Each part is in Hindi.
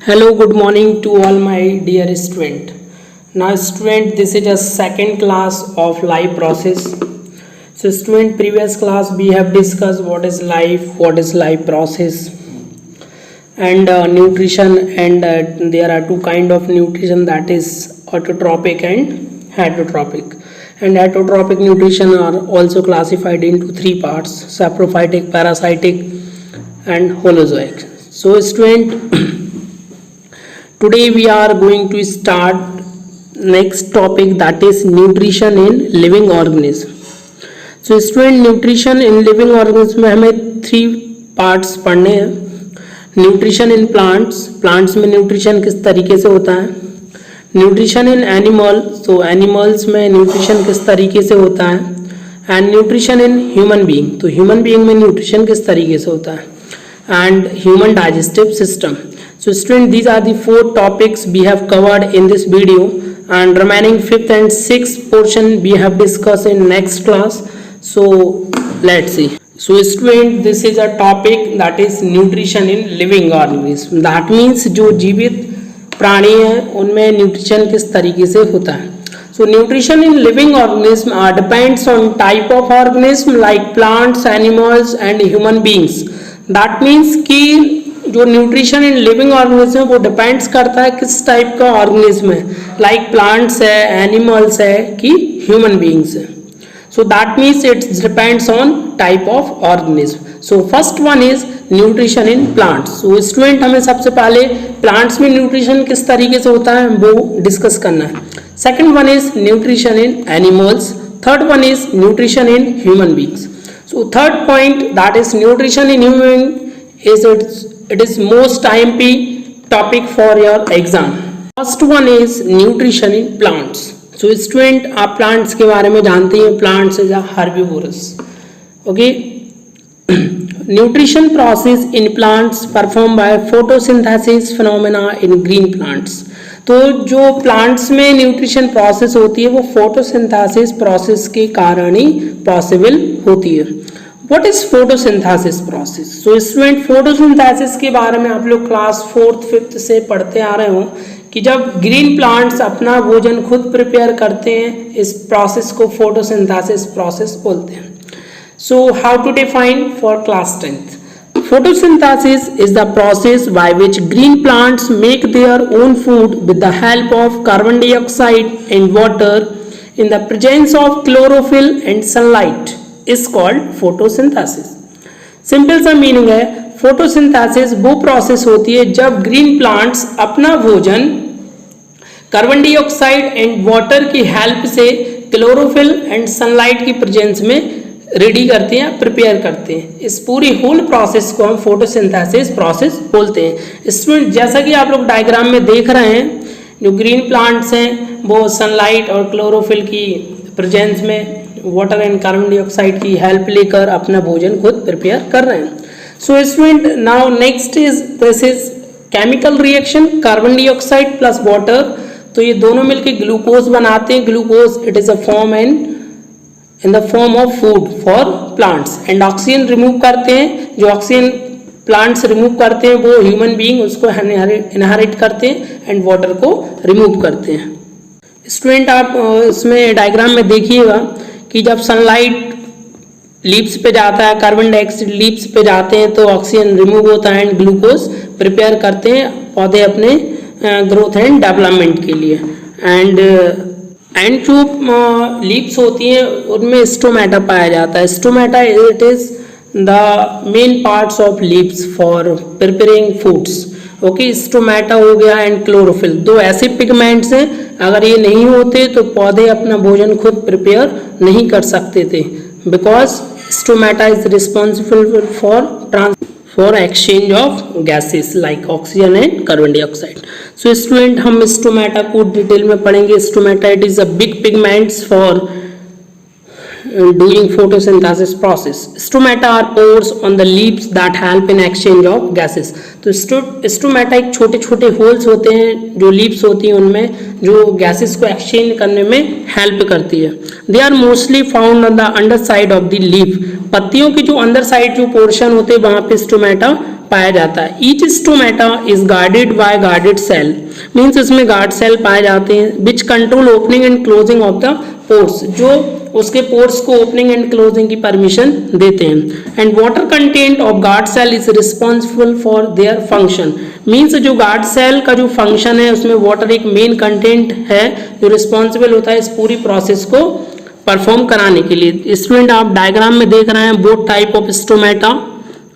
Hello, good morning to all my dear student. Now student, this is a second class of life process. So student, previous class we have discussed what is life process and nutrition, and there are two kind of nutrition, that is autotrophic and heterotropic. And heterotropic nutrition are also classified into three parts: saprophytic, parasitic and holozoic. So student, today we are going to start next topic, that is nutrition in living organism. So student, nutrition in living organism में हमें थ्री पार्ट्स पढ़ने हैं. न्यूट्रिशन इन प्लांट्स, प्लांट्स में न्यूट्रिशन किस तरीके से होता है. न्यूट्रिशन इन एनिमल, तो एनिमल्स में न्यूट्रिशन किस तरीके से होता है. And nutrition in human being, तो ह्यूमन बीइंग में न्यूट्रिशन किस तरीके से होता है. And human digestive system. So student, these are the four topics we have covered in this video, and remaining fifth and sixth portion we have discussed in next class. So let's see. So student, this is a topic that is nutrition in living organism. That means जो जीवित प्राणी हैं उनमें न्यूट्रिशन किस तरीके से होता है. So nutrition in living organism depends on type of organism like plants, animals and human beings. That means कि जो न्यूट्रिशन इन लिविंग ऑर्गेनिज्म है वो डिपेंड्स करता है किस टाइप का ऑर्गेनिज्म है, लाइक प्लांट्स है, एनिमल्स है कि ह्यूमन बीइंग्स है. So that means it depends on type of organism. So first one is nutrition in plants. So student, हमें सबसे पहले प्लांट्स में न्यूट्रिशन किस तरीके से होता है वो डिस्कस करना है. Second one is nutrition in animals. Third one is nutrition in human beings. So third point, that is nutrition in human is it is most IMP topic for your exam. First one is nutrition in plants. So student, आप plants के बारे में जानते हैं. Plants is a herbivorous. Okay. Nutrition process in plants performed by photosynthesis phenomena in green plants. तो जो plants में nutrition process होती है वो photosynthesis process के कारण ही possible होती है. What is photosynthesis process? So student, photosynthesis के बारे में आप लोग क्लास 4th 5th से पढ़ते आ रहे हो कि जब ग्रीन प्लांट्स अपना भोजन खुद प्रिपेयर करते हैं, इस प्रोसेस को photosynthesis process बोलते हैं. So how to define for class 10th? Photosynthesis is the process by which green plants make their own food with the help of carbon dioxide and water in the presence of chlorophyll and sunlight. is called photosynthesis. Simple सा मीनिंग है, फोटोसिंथेसिस वो प्रोसेस होती है जब ग्रीन प्लांट्स अपना भोजन कार्बन डाइऑक्साइड एंड वाटर की हेल्प से क्लोरोफिल एंड सनलाइट की प्रेजेंस में रेडी करते हैं, प्रिपेयर करते हैं. इस पूरी होल प्रोसेस को हम फोटोसिंथेसिस प्रोसेस बोलते हैं. स्टूडेंट, जैसा कि आप लोग डायग्राम में देख रहे हैं, जो ग्रीन प्लांट्स हैं वो सनलाइट और क्लोरोफिल की प्रेजेंस में वाटर एंड कार्बन डाइऑक्साइड की हेल्प लेकर अपना भोजन खुद प्रिपेयर कर रहे हैं. So student, now next is this is chemical reaction, carbon dioxide plus water. तो ये दोनों मिलकर ग्लूकोज बनाते हैं. Glucose it is a form in the form of food for plants. And oxygen remove करते हैं. जो ऑक्सीजन प्लांट्स रिमूव करते हैं वो ह्यूमन बीइंग उसको इनहेरिट करते हैं एंड वाटर को रिमूव करते हैं. स्टूडेंट, आप इसमें डायग्राम में देखिएगा कि जब सनलाइट लीव्स पे जाता है, कार्बन डाइऑक्साइड लीव्स पे जाते हैं तो ऑक्सीजन रिमूव होता है एंड ग्लूकोज प्रिपेयर करते हैं पौधे अपने ग्रोथ एंड डेवलपमेंट के लिए. एंड जो लीव्स होती हैं उनमें स्टोमेटा पाया जाता है. Stomata it is the main parts of leaves for preparing foods. Okay, stomata हो गया एंड क्लोरोफिल, दो ऐसे पिगमेंट्स हैं, अगर ये नहीं होते तो पौधे अपना भोजन खुद प्रिपेयर नहीं कर सकते थे, because stomata is responsible for exchange of gases like oxygen and carbon dioxide. So student, हम स्टोमेटा को डिटेल में पढ़ेंगे. Stomata it is a big pigments for doing photosynthesis process. Stomata are pores on the leaves that help in exchange of gases. तो स्टोमेटा एक छोटे छोटे होल्स होते हैं जो लीव्स होती हैं उनमें, जो गैसेस को एक्सचेंज करने में हेल्प करती है. They are mostly found on the under side of the leaf. पत्तियों की जो अंदर साइड जो पोर्शन होते हैं वहाँ पे स्टोमेटा पाया जाता है। Each stomata is guarded by guarded cell, means इसमें गार्ड सेल पाए जाते हैं, which control opening and closing of the pores, जो उसके पोर्स को ओपनिंग एंड क्लोजिंग की परमिशन देते हैं। And water content of guard cell is responsible for their function, means जो गार्ड सेल का जो फंक्शन है उसमें वाटर एक मेन कंटेंट है जो रिस्पॉन्सिबल होता है इस पूरी प्रोसेस को परफॉर्म कराने के लिए। स्टूडेंट आप डायग्राम में देख रहे हैं both type of stomata,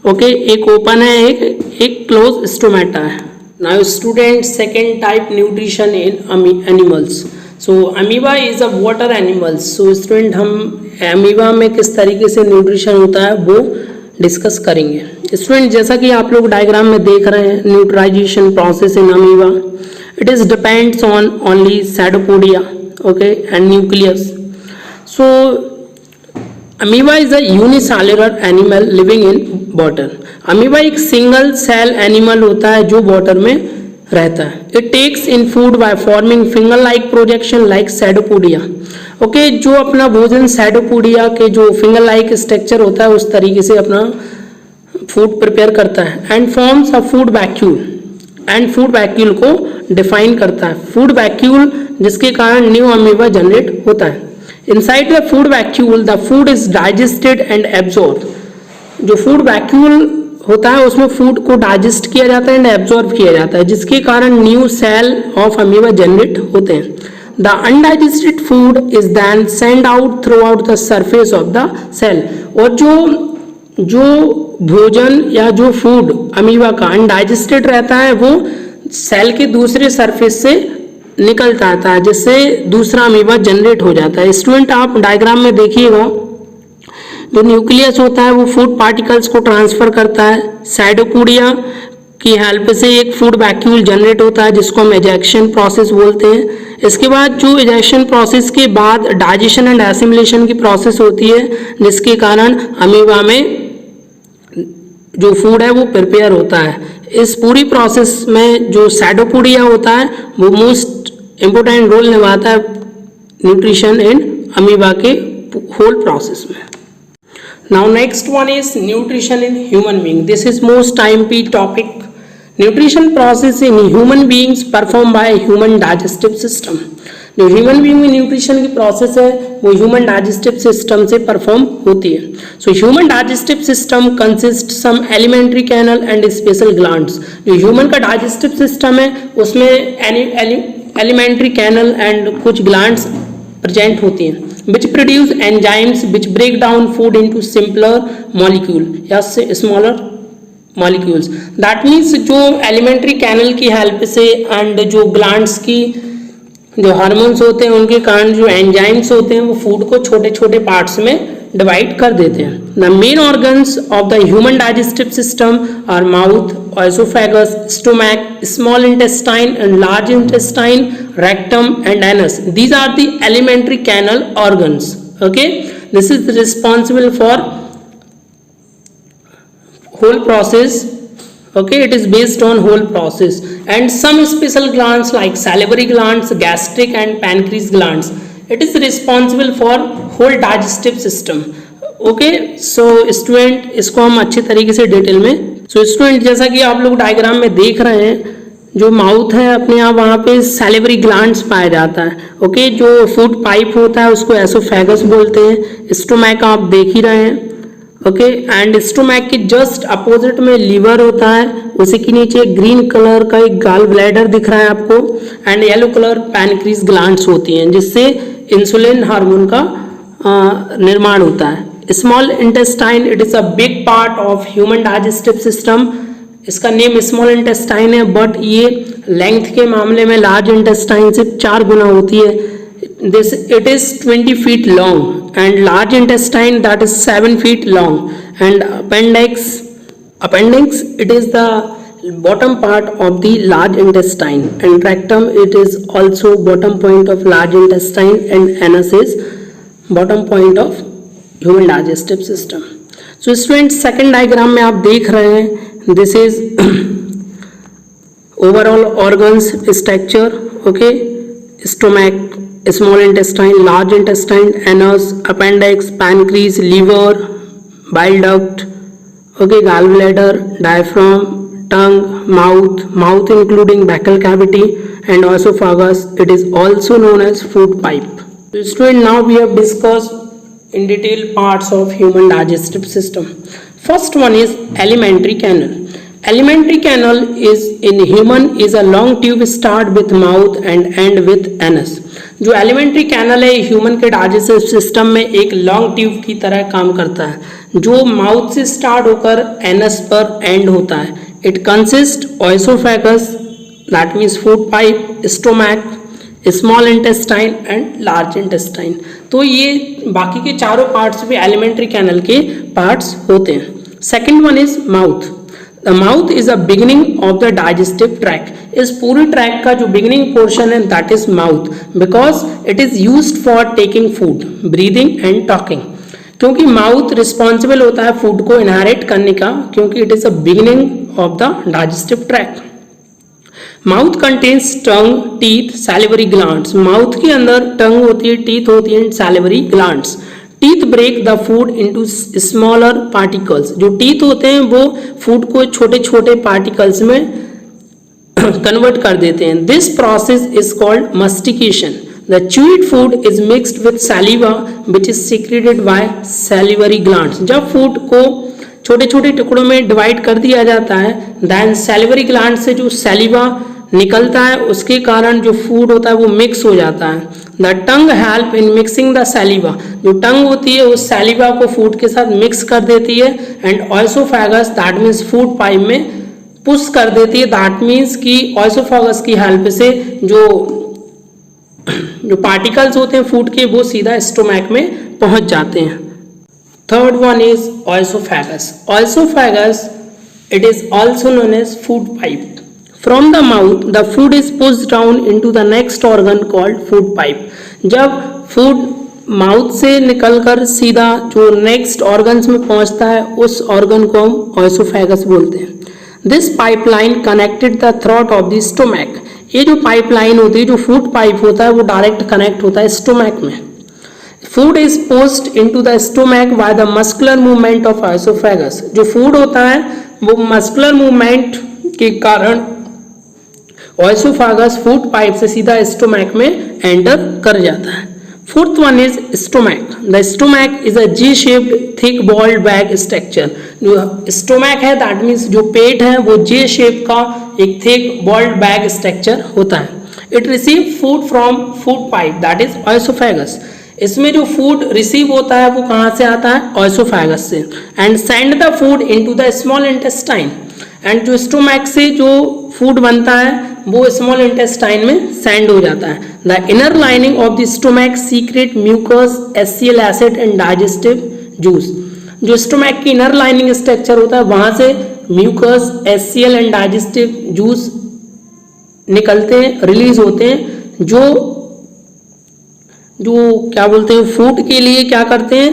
okay, एक ओपन है, एक क्लोज स्टोमेटा है। Now student second type nutrition in animals. So amoeba is a water animals. So student हम अमीबा में किस तरीके से न्यूट्रिशन होता है वो डिस्कस करेंगे। स्टूडेंट जैसा कि आप लोग डायग्राम में देख रहे हैं nutrition process in amoeba, it is depends on only pseudopodia, okay, and nucleus. So amoeba is a unicellular animal living in water. Amoeba एक सिंगल सेल एनिमल होता है जो वाटर में रहता है। It takes in food by forming finger like projection like pseudopodia, okay, जो अपना भोजन सैडोपोडिया के जो फिंगर लाइक स्ट्रक्चर होता है उस तरीके से अपना फूड प्रिपेयर करता है। And forms a food vacuole, and food vacuole को डिफाइन करता है, फूड वैक्यूल जिसके कारण न्यू अमीबा जनरेट होता है। Inside the food vacuole the food is digested and absorb, जो फूड वैक्यूल होता है उसमें फूड को डाइजेस्ट किया जाता है एंड एब्जॉर्ब किया जाता है, जिसके कारण new cell of amoeba generate होते हैं। The undigested food is then send out through out the surface of the cell, और जो भोजन या जो फूड अमीबा का अनडाइजेस्टेड रहता है वो सेल के दूसरे सरफेस से निकलता आता है, जिससे दूसरा अमीबा जनरेट हो जाता है। स्टूडेंट आप डायग्राम में देखिएगा, जो न्यूक्लियस होता है वो फूड पार्टिकल्स को ट्रांसफर करता है, साइटोपोडिया की हेल्प से एक फूड वैक्यूल जनरेट होता है जिसको हम एजेक्शन प्रोसेस बोलते हैं। इसके बाद जो एजेक्शन प्रोसेस के बाद डाइजेशन एंड एसिमिलेशन की प्रोसेस होती है, जिसके कारण अमीबा में जो फूड है वो प्रिपेयर होता है। इस पूरी प्रोसेस में जो साइटोपोडिया होता है वो मोस्ट इम्पोर्टेंट रोल निभाता है न्यूट्रिशन इन अमीबा के होल प्रोसेस में। Now next one is nutrition in human being. This is most IMP topic. Nutrition process in human beings performed by human digestive system. जो ह्यूमन बीइंग में न्यूट्रिशन की प्रोसेस है वो ह्यूमन डाइजेस्टिव सिस्टम से परफॉर्म होती है। So human digestive system consist some alimentary canal and special glands. जो ह्यूमन का डाइजेस्टिव सिस्टम है उसमें एलिमेंट्री कैनल एंड कुछ ग्लैंड्स प्रेजेंट होती हैं, which produce enzymes which break down food into simpler molecule या smaller molecules. That means जो elementary canal की हेल्प से एंड जो ग्लैंड्स की जो हार्मोन्स होते हैं उनके कारण जो एंजाइम्स होते हैं वो फूड को छोटे छोटे पार्ट्स में डिवाइड कर देते हैं। The main organs of the human digestive system are mouth, esophagus, stomach, small intestine and large intestine, rectum and anus. These are the alimentary canal organs. Okay, this is responsible for whole process. Okay, it is based on whole process, and some special glands like salivary glands, gastric and pancreas glands, it is responsible for whole digestive system. Okay, so student इसको हम अच्छे तरीके से डिटेल में, सो स्टूडेंट जैसा कि आप लोग डायग्राम में देख रहे हैं, जो माउथ है अपने आप वहाँ पे सैलिवरी ग्लैंड्स पाया जाता है। ओके, जो फूड पाइप होता है उसको एसोफेगस बोलते हैं। स्टोमैक आप देख ही रहे हैं। ओके, एंड स्टोमैक के जस्ट अपोजिट में लीवर होता है, उसी के नीचे ग्रीन कलर का एक गॉल ब्लैडर दिख रहा है आपको, एंड येलो कलर पैनक्रीज ग्लैंड्स होती हैं जिससे इंसुलिन हार्मोन का निर्माण होता है। Small intestine, it is a big part of human digestive system. इसका नेम स्मॉल इंटेस्टाइन है, बट ये लेंथ के मामले में लार्ज इंटेस्टाइन से 4 गुना होती है। This it is 20 feet long and large intestine that is 7 feet long and appendix it is the bottom part of the large intestine, and rectum it is also bottom point of large intestine, and anus is bottom point of human digestive system. So students, second diagram में आप देख रहे हैं, this is overall organs structure. Okay, stomach, small intestine, large intestine, anus, appendix, pancreas, liver, bile duct. Okay, gallbladder, diaphragm, tongue, mouth including buccal cavity and esophagus. It is also known as food pipe. So student, now we have discussed in detail parts of human digestive system. First one is alimentary canal. Alimentary canal is in human is a long tube start with mouth and end with anus. जो एलिमेंट्री कैनल है ह्यूमन के डाइजेस्टिव सिस्टम में एक लॉन्ग ट्यूब की तरह काम करता है जो माउथ से स्टार्ट होकर एनस पर एंड होता है. It consist ओएसोफेगस that means food pipe, stomach, small intestine and large intestine. तो ये बाकी के चारों पार्ट्स भी एलिमेंट्री कैनल के पार्ट्स होते हैं. Second one is mouth. The mouth is a beginning of the digestive track. इस पूरी ट्रैक का जो बिगिनिंग पोर्शन है that is mouth because it is used for taking food, breathing and talking. क्योंकि माउथ रिस्पॉन्सिबल होता है फूड को इनहेरिट करने का, क्योंकि it is a beginning of the digestive track. Mouth contains tongue, teeth, salivary glands. Mouth के अंदर टंग होती है, टीथ होती है, salivary glands. Teeth break the food into smaller particles. जो टीथ होते हैं वो फूड को छोटे छोटे पार्टिकल्स में कन्वर्ट कर देते हैं. This process is called mastication. The chewed food is mixed with saliva which is secreted by salivary glands. जब फूड को छोटे छोटे टुकड़ों में डिवाइड कर दिया जाता है देन सैलिवरी ग्लैंड से जो सैलिवा निकलता है उसके कारण जो फूड होता है वो मिक्स हो जाता है. The tongue help in mixing the saliva. जो टंग होती है उस सैलिवा को फूड के साथ मिक्स कर देती है and ओएसोफेगस that means food pipe में पुश कर देती है. दैट मीन्स कि ओएसोफेगस की हेल्प से जो पार्टिकल्स होते हैं फूड के वो सीधा स्टोमैक में पहुंच जाते हैं. Third one is oesophagus. Oesophagus it is also known as food pipe. From the mouth, the food is pushed down into the next organ called food pipe. जब फूड माउथ से निकलकर सीधा जो नेक्स्ट ऑर्गन्स में पहुंचता है उस ऑर्गन को हम ओएसोफेगस बोलते हैं. This pipeline connected the throat of the stomach. ये जो पाइपलाइन होती है, जो फूड पाइप होता है वो डायरेक्ट कनेक्ट होता है स्टोमैक में. Food is post into the stomach by the muscular movement of ओएसोफेगस. जो फूड होता है वो मस्कुलर मूवमेंट के कारण ओएसोफेगस फूड पाइप से सीधा स्टोमैक में एंटर कर जाता है. Fourth one is stomach. The stomach is a J shaped thick walled bag structure. जो स्टोमैक है दैट मीन्स जो पेट है वो जे शेप का एक थिक बॉल्ड बैग स्ट्रक्चर होता है. It receive food from food pipe that is ओएसोफेगस. इसमें जो फूड रिसीव होता है वो कहाँ से आता है? ओएसोफेगस से. And send the food into the small intestine. And जो स्टोमैक से जो फूड बनता है वो स्मॉल इंटेस्टाइन में सेंड हो जाता है. The inner lining of the stomach secrete mucus, HCl acid and digestive juice. जो स्टोमैक की इनर लाइनिंग स्ट्रक्चर होता है वहां से mucus, HCl and digestive juice निकलते हैं, रिलीज होते हैं, जो क्या बोलते हैं फूड के लिए क्या करते हैं,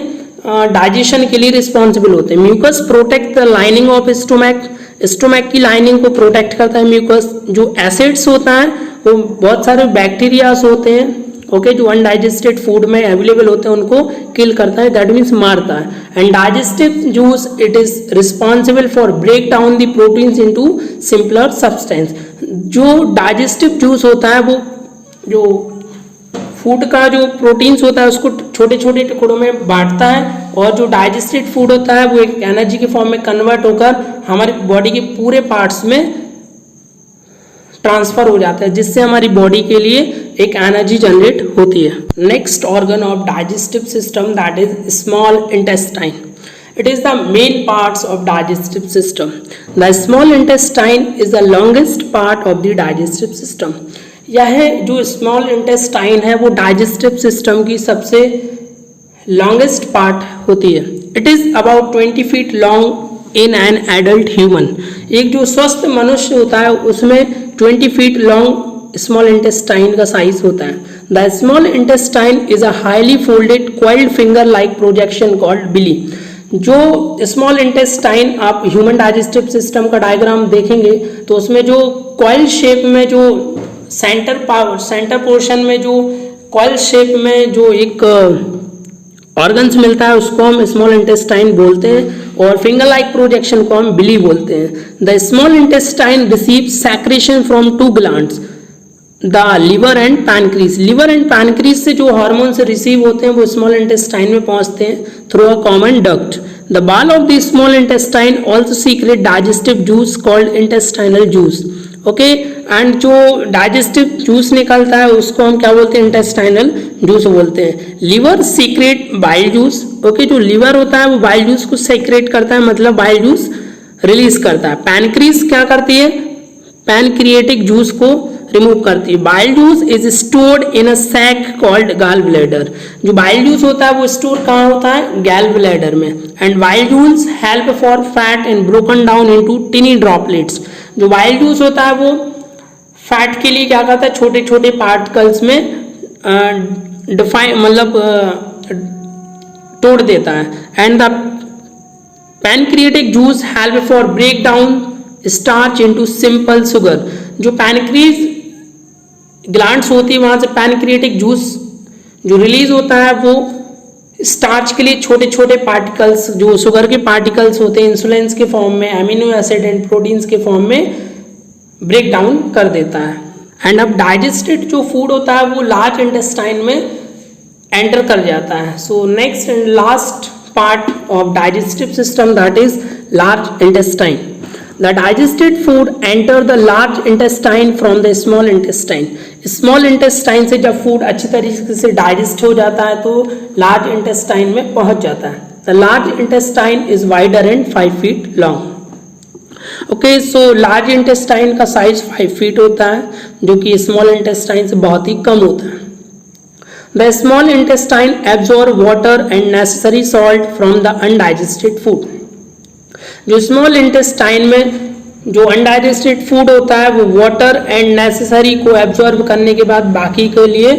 डाइजेशन के लिए रिस्पॉन्सिबल होते हैं. Mucus protect the lining of stomach. Stomach की लाइनिंग को प्रोटेक्ट करता है म्यूकस. जो एसिड्स होता है वो बहुत सारे बैक्टीरियाज होते हैं ओके जो अनडाइजेस्टेड फूड में अवेलेबल होते हैं उनको किल करता है, दैट मीन्स मारता है. And digestive juice it is responsible for break down the proteins into simpler substance. जो डाइजेस्टिव जूस होता है वो जो फूड का जो प्रोटीन्स होता है उसको छोटे छोटे टुकड़ों में बांटता है और जो डाइजेस्टेड फूड होता है वो एक एनर्जी के फॉर्म में कन्वर्ट होकर हमारी बॉडी के पूरे पार्ट्स में ट्रांसफर हो जाता है, जिससे हमारी बॉडी के लिए एक एनर्जी जनरेट होती है. Next organ of digestive system that is small intestine. It is the main parts of digestive system. The small intestine is the longest part of the digestive system. यह जो स्मॉल इंटेस्टाइन है वो डाइजेस्टिव सिस्टम की सबसे लॉन्गेस्ट पार्ट होती है. It is about 20 feet long in an adult human. एक जो स्वस्थ मनुष्य होता है उसमें 20 फीट लॉन्ग स्मॉल इंटेस्टाइन का साइज होता है. The small intestine is a highly folded coiled finger like projection called villi. जो स्मॉल इंटेस्टाइन आप ह्यूमन डाइजेस्टिव सिस्टम का डायग्राम देखेंगे तो उसमें जो कॉइल शेप में जो सेंटर पोर्शन में जो कॉइल शेप में जो एक ऑर्गन्स मिलता है उसको हम स्मॉल इंटेस्टाइन बोलते हैं. और फिंगर लाइक प्रोजेक्शन को हम बिली बोलते हैं। The small intestine receive secretion from two glands, the liver and pancreas. Liver and pancreas से जो हार्मोन्स रिसीव होते हैं वो स्मॉल इंटेस्टाइन में पहुंचते हैं through a common duct. The ball of the small intestine also secret digestive juice called intestinal juice. Okay, and जो डाइजेस्टिव जूस निकलता है उसको हम क्या बोलते हैं? इंटेस्टाइनल जूस बोलते हैं। Liver secret bile juice. Okay, जो लिवर होता है वो बाइल जूस को सीक्रेट करता है, मतलब बाइल जूस रिलीज करता है। पैनक्रीज क्या करती है? पैनक्रिएटिक जूस को रिमूव करती है। Bile juice is stored in a sac called gall bladder. जो बाइल जूस होता है वो स्टोर कहाँ होता है? गॉल ब्लैडर में। And bile juice help for fat and broken down into tiny droplets. जो बाइल जूस होता है वो फैट के लिए क्या करता है? छोटे छोटे पार्टिकल्स में डिफाइन मतलब तोड़ देता है। And the pancreatic juice help for break down starch into simple sugar. जो पैनक्रीज ग्लैंड्स होती है वहां से पैनक्रिएटिक जूस जो रिलीज होता है वो स्टार्च के लिए छोटे छोटे पार्टिकल्स, जो शुगर के पार्टिकल्स होते हैं, इंसुलिन के फॉर्म में, एमिनो एसिड एंड प्रोटीन्स के फॉर्म में ब्रेक डाउन कर देता है। एंड अब डाइजेस्टेड जो फूड होता है वो लार्ज इंटेस्टाइन में एंटर कर जाता है। So next and last part of digestive system, that is large intestine. The digested food enter the large intestine from the small intestine. Small intestine से जब फूड अच्छी तरीके से डाइजेस्ट हो जाता है तो लार्ज इंटेस्टाइन में पहुंच जाता है। The large intestine is wider and 5 feet long. Okay, so large intestine का साइज 5 फीट होता है जो कि स्मॉल इंटेस्टाइन से बहुत ही कम होता है। The small intestine absorb water and necessary salt from the undigested food. जो स्मॉल इंटेस्टाइन में जो अनडाइजेस्टेड फूड होता है वो वाटर एंड नेसेसरी को एब्जॉर्ब करने के बाद बाकी के लिए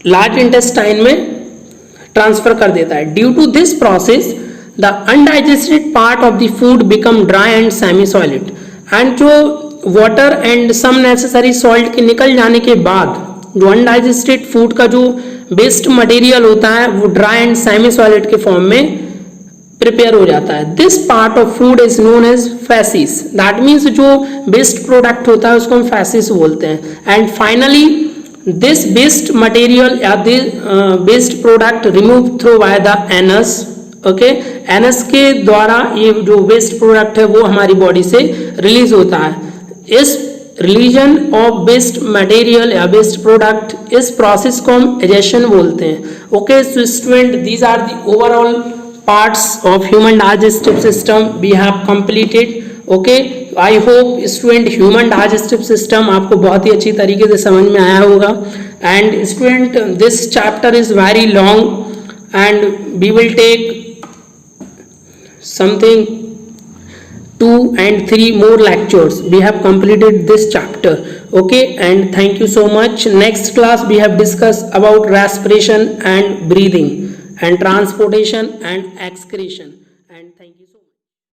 लार्ज इंटेस्टाइन में ट्रांसफर कर देता है। Due to this process the undigested part of the food become dry and semi solid. And जो water and some necessary salt के निकल जाने के बाद जो अनडाइजेस्टेड फूड का जो वेस्ट मटेरियल होता है वो ड्राई एंड सेमी सॉलिड के फॉर्म में प्रिपेयर हो जाता है। This part of food is known as faeces. That means जो वेस्ट प्रोडक्ट होता है उसको हम फैसिस बोलते हैं। And finally this waste material या waste product remove through by the anus. Okay, anus के द्वारा ये जो वेस्ट प्रोडक्ट है वो हमारी बॉडी से रिलीज होता है। इस रिलीजन ऑफ वेस्ट मटेरियल या वेस्ट प्रोडक्ट, इस प्रोसेस को हम एजेशन बोलते हैं। Okay, so student, these are the overall parts of human digestive system we have completed. Okay, I hope student human digestive system आपको बहुत ही अच्छी तरीके से समझ में आया होगा। And student, this chapter is very long and we will take something 2 and 3 more lectures. We have completed this chapter. Okay, and thank you so much. Next class we have discussed about respiration and breathing and transportation and excretion.